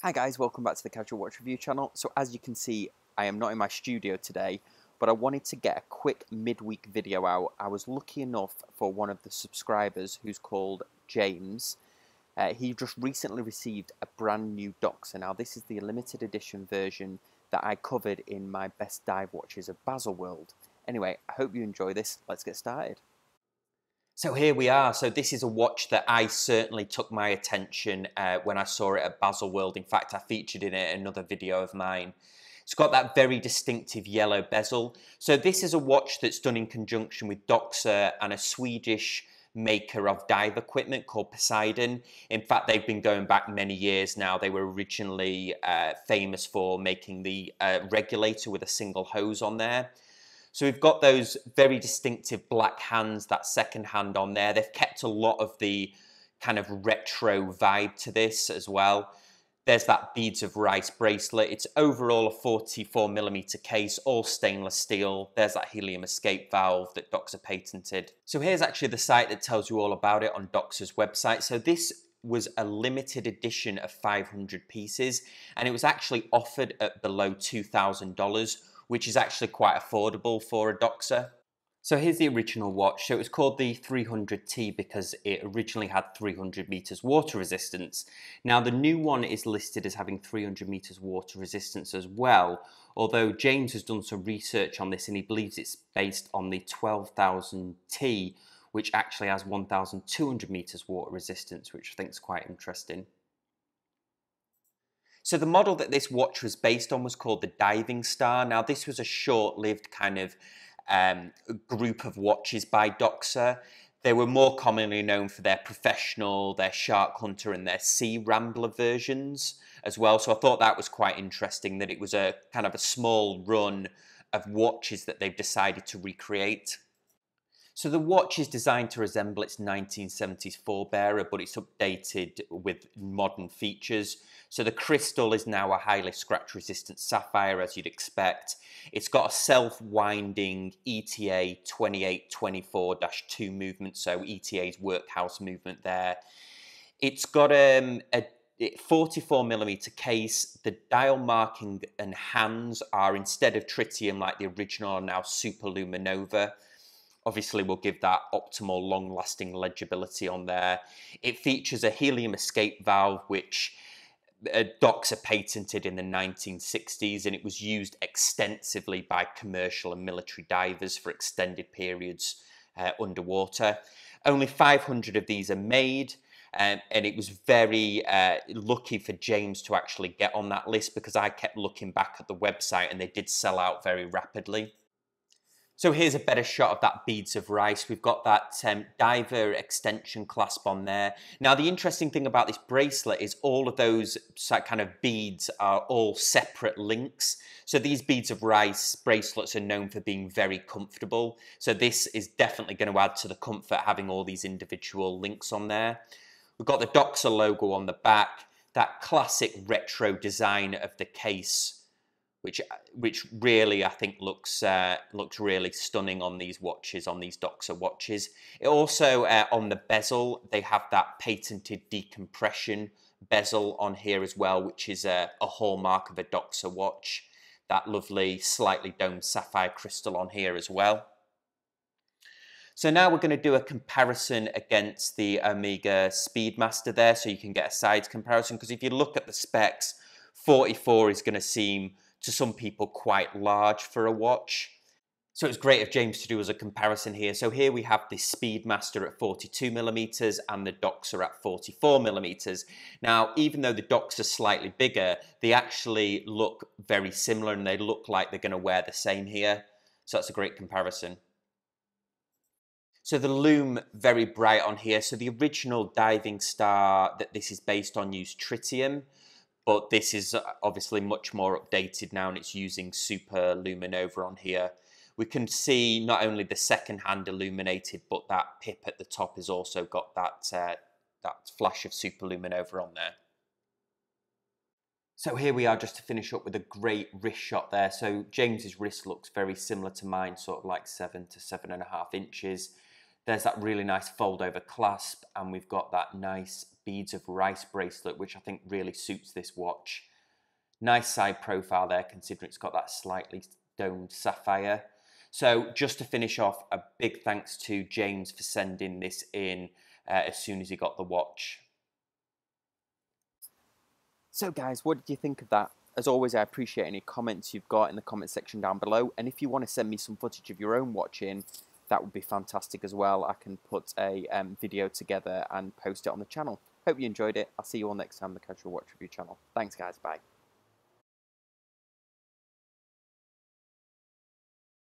Hi guys, welcome back to the Casual Watch Review channel. So as you can see, I am not in my studio today, but I wanted to get a quick midweek video out. I was lucky enough for one of the subscribers who's called James. He just recently received a brand new DOXA. Now this is the limited edition version that I covered in my best dive watches of Bazelworld. Anyway, I hope you enjoy this. Let's get started. So here we are. So this is a watch that I certainly took my attention when I saw it at Bazelworld. In fact, I featured in it another video of mine. It's got that very distinctive yellow bezel. So this is a watch that's done in conjunction with DOXA and a Swedish maker of dive equipment called Poseidon. In fact, they've been going back many years now. They were originally famous for making the regulator with a single hose on there. So we've got those very distinctive black hands, that second hand on there. They've kept a lot of the kind of retro vibe to this as well. There's that beads of rice bracelet. It's overall a 44mm case, all stainless steel. There's that helium escape valve that DOXA patented. So here's actually the site that tells you all about it on DOXA's website. So this was a limited edition of 500 pieces, and it was actually offered at below $2,000, which is actually quite affordable for a DOXA. So here's the original watch. So it was called the 300T because it originally had 300 meters water resistance. Now the new one is listed as having 300 meters water resistance as well, although James has done some research on this and he believes it's based on the 12,000T, which actually has 1,200 meters water resistance, which I think is quite interesting. So the model that this watch was based on was called the Diving Star. Now this was a short-lived kind of group of watches by DOXA. They were more commonly known for their professional, their Shark Hunter and their Sea Rambler versions as well. So I thought that was quite interesting that it was a kind of a small run of watches that they've decided to recreate. So the watch is designed to resemble its 1970s forebearer, but it's updated with modern features. So the crystal is now a highly scratch-resistant sapphire, as you'd expect. It's got a self-winding ETA 2824-2 movement, so ETA's workhouse movement there. It's got a 44mm case. The dial marking and hands are, instead of tritium like the original, are now super luminova. Obviously will give that optimal long-lasting legibility on there. It features a helium escape valve which DOXA patented in the 1960s, and it was used extensively by commercial and military divers for extended periods underwater. Only 500 of these are made, and it was very lucky for James to actually get on that list because I kept looking back at the website and they did sell out very rapidly. So here's a better shot of that beads of rice. We've got that diver extension clasp on there. Now the interesting thing about this bracelet is all of those kind of beads are all separate links. So these beads of rice bracelets are known for being very comfortable. So this is definitely going to add to the comfort having all these individual links on there. We've got the DOXA logo on the back, that classic retro design of the case, which really I think looks really stunning on these watches, on these DOXA watches. It also on the bezel they have that patented decompression bezel on here as well, which is a hallmark of a DOXA watch. That lovely slightly domed sapphire crystal on here as well. So now we're going to do a comparison against the Omega Speedmaster there, so you can get a size comparison, because if you look at the specs, 44 is going to seem to some people quite large for a watch. So it's great of James to do as a comparison here. So here we have the Speedmaster at 42mm and the DOXA at 44mm. Now, even though the DOXA is slightly bigger, they actually look very similar and they look like they're going to wear the same here. So that's a great comparison. So the lume, very bright on here. So the original Diving Star that this is based on used tritium, but this is obviously much more updated now and it's using super luminova on here. We can see not only the second hand illuminated, but that pip at the top has also got that flash of super luminova on there. So here we are, just to finish up with a great wrist shot there. So James's wrist looks very similar to mine, sort of like 7 to 7.5 inches. There's that really nice fold over clasp, and we've got that nice beads of rice bracelet, which I think really suits this watch. Nice side profile there, considering it's got that slightly domed sapphire. So just to finish off, a big thanks to James for sending this in as soon as he got the watch. So guys, what did you think of that? As always, I appreciate any comments you've got in the comment section down below. And if you want to send me some footage of your own watching, that would be fantastic as well. I can put a video together and post it on the channel. Hope you enjoyed it. I'll see you all next time on the Casual Watch Review channel. Thanks guys, bye.